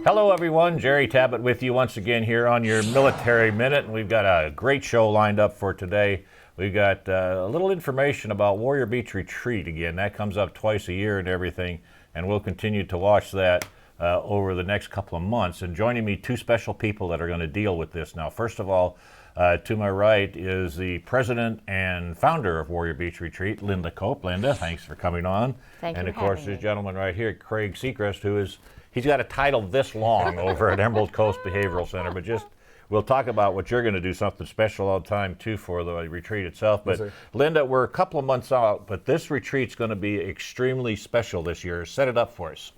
Hello, everyone. Jerry Tabbitt with you once again here on your Military Minute. And we've got a great show lined up for today. We've got a little information about Warrior Beach Retreat again. That comes up twice a year and everything, and we'll continue to watch that over the next couple of months. And joining me, two special people that are going to deal with this. Now, first of all, to my right is the president and founder of Warrior Beach Retreat, Linda Cope. Linda, thanks for coming on. Thank you. And of course, this gentleman right here, Craig Segrest, who is, he's got a title this long over at Emerald Coast Behavioral Center, but just, we'll talk about what you're going to do, something special all the time, too, for the retreat itself. But Yes, Linda, we're a couple of months out, but this retreat's going to be extremely special this year. Set it up for us.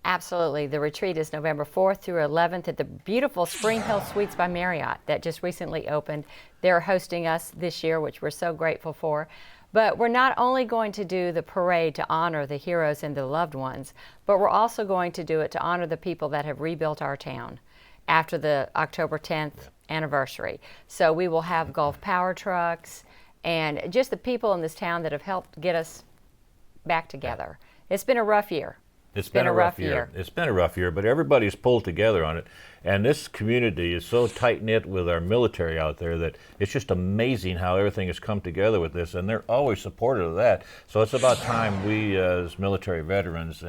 Absolutely. The retreat is November 4th through 11th at the beautiful Spring Hill Suites by Marriott that just recently opened. They're hosting us this year, which we're so grateful for. But we're not only going to do the parade to honor the heroes and the loved ones, but we're also going to do it to honor the people that have rebuilt our town after the October 10th anniversary. So we will have Gulf power trucks and just the people in this town that have helped get us back together. It's been a rough year. It's been a rough year. It's been a rough year, but everybody's pulled together on it. And this community is so tight-knit with our military out there that it's just amazing how everything has come together with this, and they're always supportive of that. So it's about time we, as military veterans,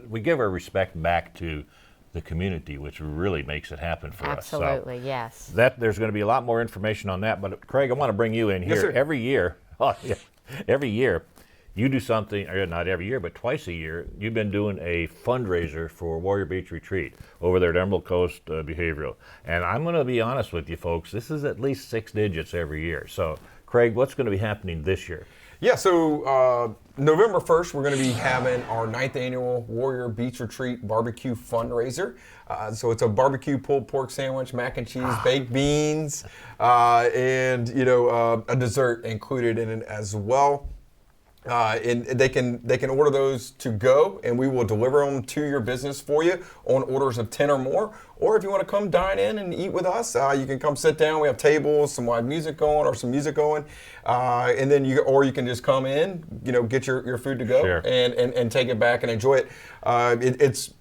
we give our respect back to the community, which really makes it happen for us. Absolutely, yes. There's going to be a lot more information on that, but Craig, I want to bring you in here. Yes, sir. Every year, you do something, or not every year, but twice a year, you've been doing a fundraiser for Warrior Beach Retreat over there at Emerald Coast Behavioral. And I'm going to be honest with you folks, this is at least 6 digits every year. So, Craig, what's going to be happening this year? Yeah, so November 1st, we're going to be having our 9th annual Warrior Beach Retreat barbecue fundraiser. So it's a barbecue pulled pork sandwich, mac and cheese, baked beans, and a dessert included in it as well. And they can order those to go, and we will deliver them to your business for you on orders of 10 or more. Or if you want to come dine in and eat with us, you can come sit down. We have tables, some live music going, or some music going, and then you can just come in, get your food to go, Sure. and take it back and enjoy it. It's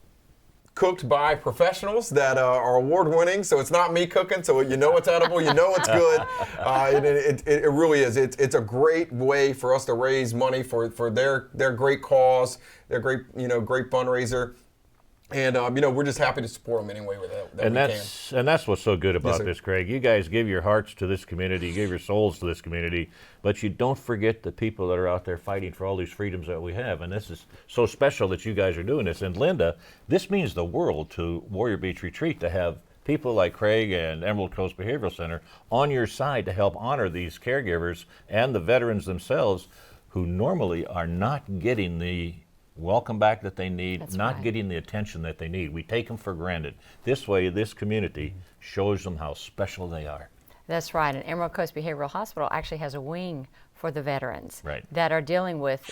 cooked by professionals that are award-winning, so it's not me cooking, so you know it's edible, you know it's good. And it really is. It's a great way for us to raise money for their great cause, their great fundraiser. And we're just happy to support them any way that we can. And that's what's so good about sir. this, Craig. You guys give your hearts to this community, you give your souls to this community, but you don't forget the people that are out there fighting for all these freedoms that we have. And this is so special that you guys are doing this. And Linda, this means the world to Warrior Beach Retreat to have people like Craig and Emerald Coast Behavioral Center on your side to help honor these caregivers and the veterans themselves who normally are not getting the welcome back that they need, That's not right. getting the attention that they need. We take them for granted. This way, this community shows them how special they are. That's right. And Emerald Coast Behavioral Hospital actually has a wing for the veterans Right. that are dealing with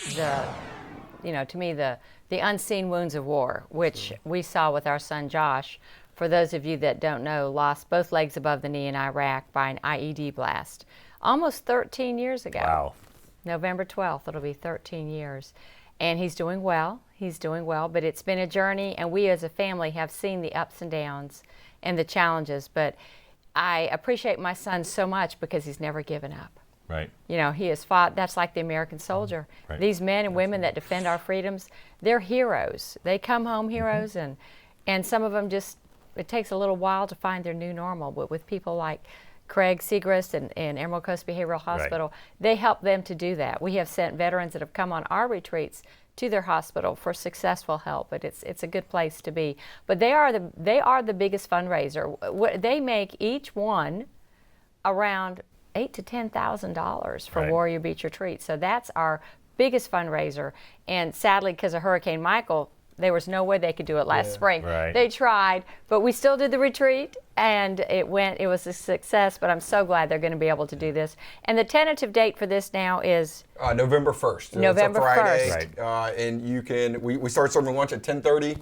to me, the unseen wounds of war, which we saw with our son Josh. For those of you that don't know, lost both legs above the knee in Iraq by an IED blast almost 13 years ago. Wow. November 12th, it'll be 13 years. And he's doing well, but it's been a journey, and we as a family have seen the ups and downs and the challenges, but I appreciate my son so much because he's never given up. Right. He has fought. That's like the American soldier. Right. These men and women that defend our freedoms, they're heroes. They come home heroes, and some of them it takes a little while to find their new normal, but with people like Craig Segrest and Emerald Coast Behavioral Hospital, they help them to do that. We have sent veterans that have come on our retreats to their hospital for successful help, but it's a good place to be. But they are the biggest fundraiser. They make each one around $8,000 to $10,000 for Right. Warrior Beach Retreat. So that's our biggest fundraiser. And sadly, because of Hurricane Michael, there was no way they could do it last spring. Right. They tried, but we still did the retreat, and it was a success, but I'm so glad they're going to be able to do this. And the tentative date for this now is November 1st. November It's a Friday. 1st. And we start serving lunch at 10:30,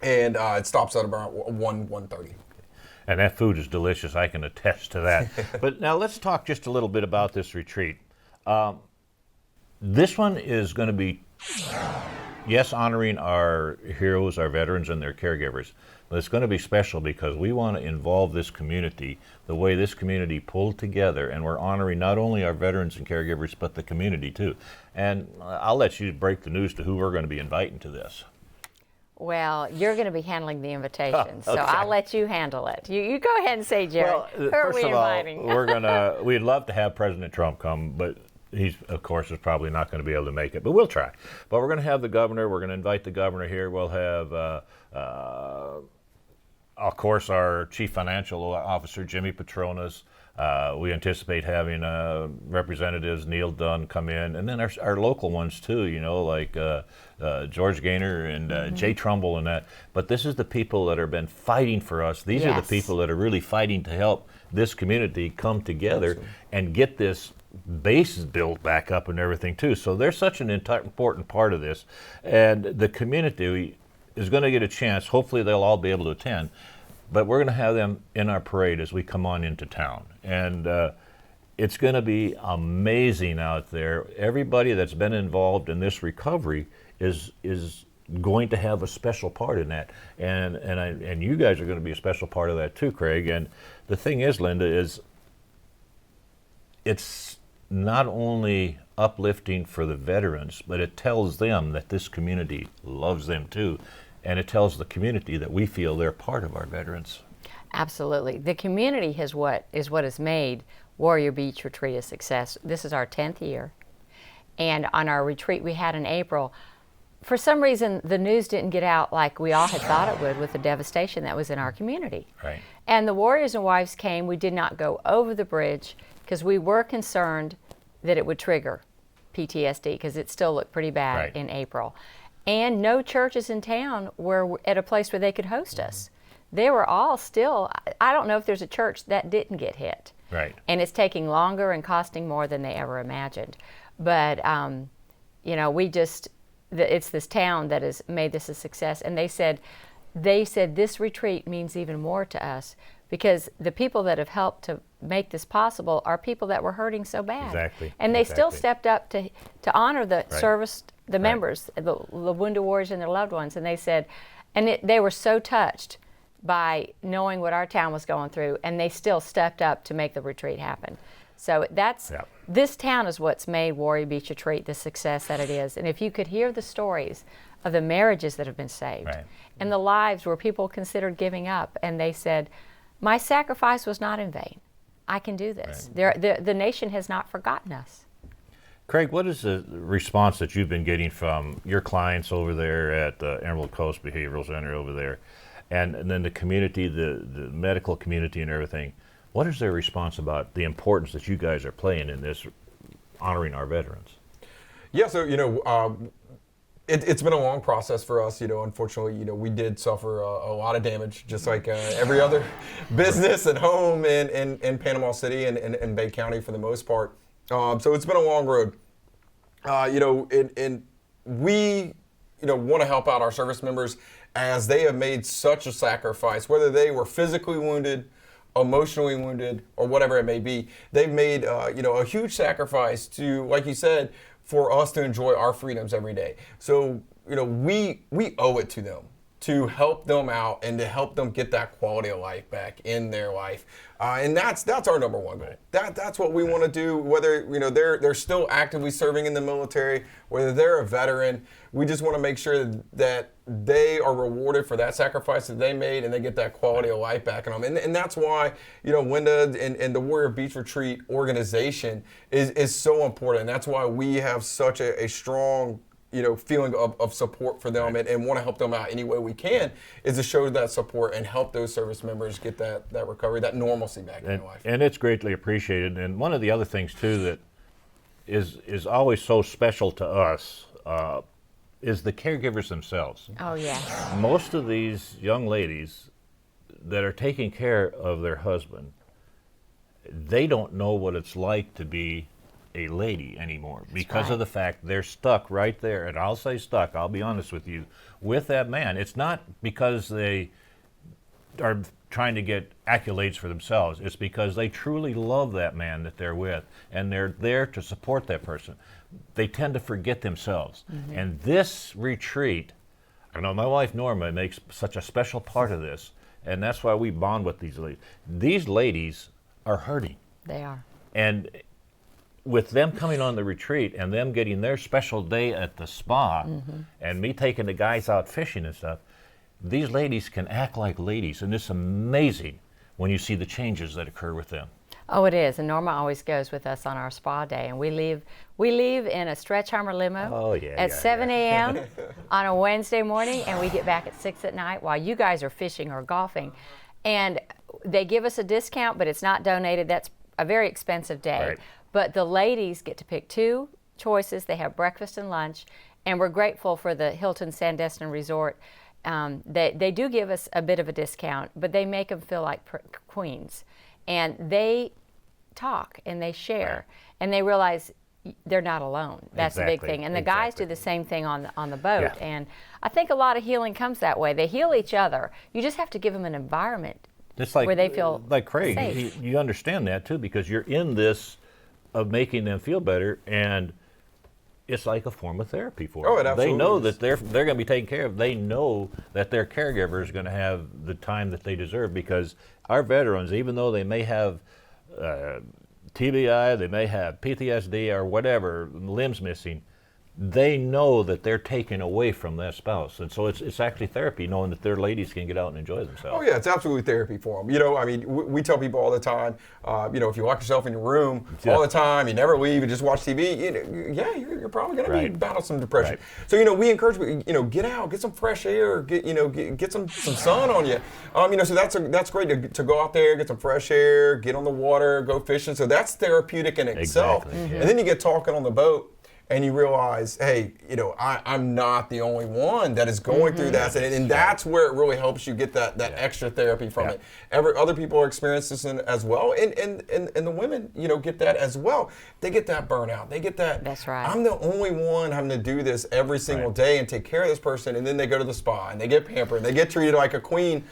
and it stops at about 1:30. And that food is delicious. I can attest to that. But now let's talk just a little bit about this retreat. This one is going to be yes, honoring our heroes, our veterans, and their caregivers, but it's going to be special because we want to involve this community the way this community pulled together, and we're honoring not only our veterans and caregivers, but the community too. And I'll let you break the news to who we're going to be inviting to this. Well, you're going to be handling the invitation, so okay. I'll let you handle it. You go ahead and say, Jerry, who are first we of all, inviting? we'd love to have President Trump come, but he's, of course, is probably not going to be able to make it, but we'll try. But we're going to have the governor. We're going to invite the governor here. We'll have, of course, our chief financial officer, Jimmy Petronas. We anticipate having representatives Neil Dunn come in, and then our local ones too, like George Gaynor and Jay Trumbull and that. But this is the people that have been fighting for us. These are the people that are really fighting to help this community come together and get this base built back up and everything too. So they're such an important part of this, and the community is going to get a chance. Hopefully they'll all be able to attend, but we're going to have them in our parade as we come on into town. And it's going to be amazing out there. Everybody that's been involved in this recovery is going to have a special part in that. And you guys are going to be a special part of that too, Craig. And the thing is, Linda, is it's not only uplifting for the veterans, but it tells them that this community loves them too. And it tells the community that we feel they're part of our veterans. Absolutely. The community is what has made Warrior Beach Retreat a success. This is our 10th year. And on our retreat we had in April, for some reason the news didn't get out like we all had thought it would with the devastation that was in our community. Right. And the Warriors and Wives came. We did not go over the bridge because we were concerned that it would trigger PTSD because it still looked pretty bad in April. And no churches in town were at a place where they could host us. They were all still, I don't know if there's a church that didn't get hit. Right. And it's taking longer and costing more than they ever imagined. But, it's this town that has made this a success. And they said this retreat means even more to us because the people that have helped to make this possible are people that were hurting so bad. Exactly. And they still stepped up to honor the service, the members, the wounded warriors and their loved ones. And they said, they were so touched by knowing what our town was going through, and they still stepped up to make the retreat happen. So this town is what's made Warrior Beach Retreat the success that it is. And if you could hear the stories of the marriages that have been saved and the lives where people considered giving up, and they said, my sacrifice was not in vain. I can do this. The nation has not forgotten us. Craig, what is the response that you've been getting from your clients over there at Emerald Coast Behavioral Center over there, and then the community, the medical community and everything? What is their response about the importance that you guys are playing in this, honoring our veterans? Yeah, so, it's been a long process for us. Unfortunately, we did suffer a lot of damage, just like every other business and home in Panama City and Bay County for the most part. So it's been a long road. And we, want to help out our service members as they have made such a sacrifice, whether they were physically wounded, emotionally wounded, or whatever it may be. They've made, a huge sacrifice to, like you said, for us to enjoy our freedoms every day. So, we owe it to them to help them out and to help them get that quality of life back in their life. And that's our number one goal. That's what we want to do, whether they're still actively serving in the military, whether they're a veteran. We just want to make sure that they are rewarded for that sacrifice that they made and they get that quality of life back in them. And that's why, Linda and the Warrior Beach Retreat organization is so important. And that's why we have such a strong feeling of support for them and want to help them out any way we can, is to show that support and help those service members get that recovery, that normalcy back in their life. And it's greatly appreciated. And one of the other things too that is always so special to us is the caregivers themselves. Oh, yeah. Most of these young ladies that are taking care of their husband, they don't know what it's like to be a lady anymore because of the fact they're stuck right there. And I'll say stuck, I'll be honest with you, with that man. It's not because they are trying to get accolades for themselves. It's because they truly love that man that they're with, and they're there to support that person. They tend to forget themselves. And this retreat, I know my wife Norma makes such a special part of this, and that's why we bond with these ladies. These ladies are hurting. They are. And with them coming on the retreat and them getting their special day at the spa, and me taking the guys out fishing and stuff, these ladies can act like ladies, and it's amazing when you see the changes that occur with them. Oh, it is. And Norma always goes with us on our spa day, and we leave in a Stretchheimer limo at 7 a.m. on a Wednesday morning, and we get back at 6 at night while you guys are fishing or golfing. And they give us a discount, but it's not donated. That's a very expensive day. Right. But the ladies get to pick 2 choices. They have breakfast and lunch, and we're grateful for the Hilton Sandestin Resort. They do give us a bit of a discount, but they make them feel like queens. And they talk and they share, and they realize they're not alone. That's the big thing. And the guys do the same thing on the boat. Yeah. And I think a lot of healing comes that way. They heal each other. You just have to give them an environment It's like, where they feel like Craig, safe. you understand that too, because you're in this of making them feel better, and it's like a form of therapy for them. Oh, it absolutely They know is. that they're going to be taken care of. They know that their caregiver is going to have the time that they deserve, because our veterans, even though they may have TBI, they may have PTSD or whatever, limbs missing, they know that they're taken away from their spouse. And so it's actually therapy, knowing that their ladies can get out and enjoy themselves. Oh yeah, it's absolutely therapy for them. You know, I mean, we tell people all the time, you know, if you lock yourself in your room all the time, you never leave, you just watch TV, you know, yeah, you're probably going to be battling some depression. Right. So, you know, we encourage people, you know, get out, get some fresh air, get some sun on you. You know, so that's great to go out there, get some fresh air, get on the water, go fishing. So that's therapeutic in itself. Exactly, yeah. And then you get talking on the boat, and you realize, hey, you know, I'm not the only one that is going through that, and that's where it really helps you get that extra therapy from it. Other people are experiencing this as well, and the women, you know, get that as well. They get that burnout. They get that. That's right. I'm the only one having to do this every single day and take care of this person, and then they go to the spa and they get pampered, and they get treated like a queen,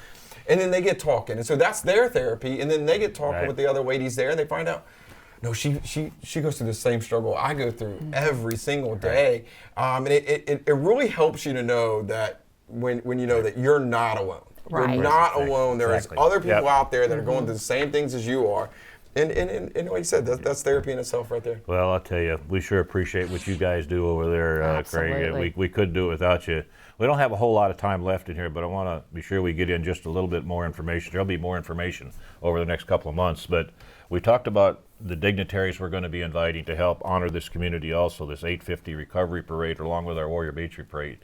and then they get talking, and so that's their therapy, and then they get talking with the other ladies there, and they find out, no, she goes through the same struggle I go through every single day. And it really helps you to know that when you know that you're not alone. Right. You're not alone. There is other people out there that are going through the same things as you are. And like you said, that's therapy in itself right there. Well, I'll tell you, we sure appreciate what you guys do over there, Craig. Absolutely. We couldn't do it without you. We don't have a whole lot of time left in here, but I want to be sure we get in just a little bit more information. There'll be more information over the next couple of months, but we talked about the dignitaries we're going to be inviting to help honor this community also, this 850 Recovery Parade, along with our Warrior Beach Parade.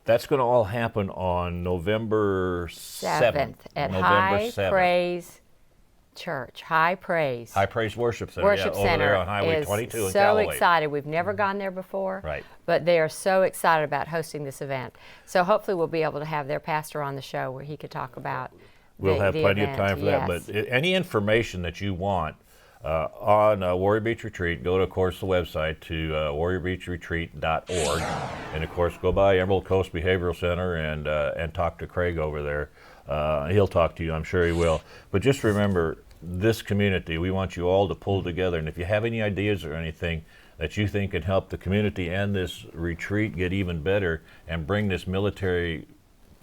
That's going to all happen on November 7th. At November High 7th. Praise Church. High Praise. High Praise Worship Center, Worship over Center there on Highway is 22 in so Callaway. excited. We've never gone there before, Right. but they are so excited about hosting this event. So hopefully we'll be able to have their pastor on the show where he could talk about We'll have plenty event. of time for that. But any information that you want on Warrior Beach Retreat, go to, of course, the website to warriorbeachretreat.org. And, of course, go by Emerald Coast Behavioral Center and talk to Craig over there. He'll talk to you. I'm sure he will. But just remember, this community, we want you all to pull together. And if you have any ideas or anything that you think can help the community and this retreat get even better and bring this military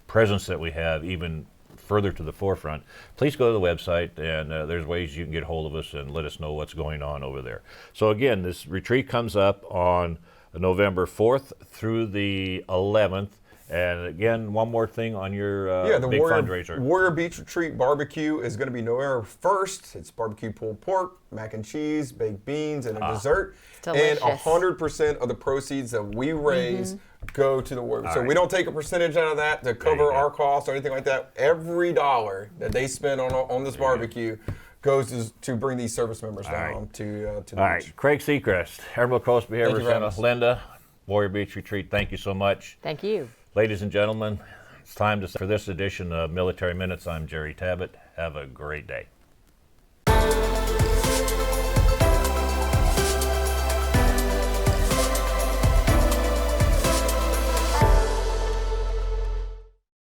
presence that we have even further to the forefront, please go to the website, and there's ways you can get hold of us and let us know what's going on over there. So again, this retreat comes up on November 4th through the 11th. And again, one more thing on your big fundraiser. Warrior Beach Retreat Barbecue is going to be November 1st. It's barbecue pulled pork, mac and cheese, baked beans, and a dessert. Delicious. And 100% of the proceeds that we raise go to the Warrior. So we don't take a percentage out of that to cover our costs or anything like that. Every dollar that they spend on this barbecue goes to bring these service members down to the beach. All right, Craig Segrest, Emerald Coast Behavioral Thank you, Center. Ramos. Linda, Warrior Beach Retreat, thank you so much. Thank you. Ladies and gentlemen, it's time for this edition of Military Minutes. I'm Jerry Tabbitt. Have a great day.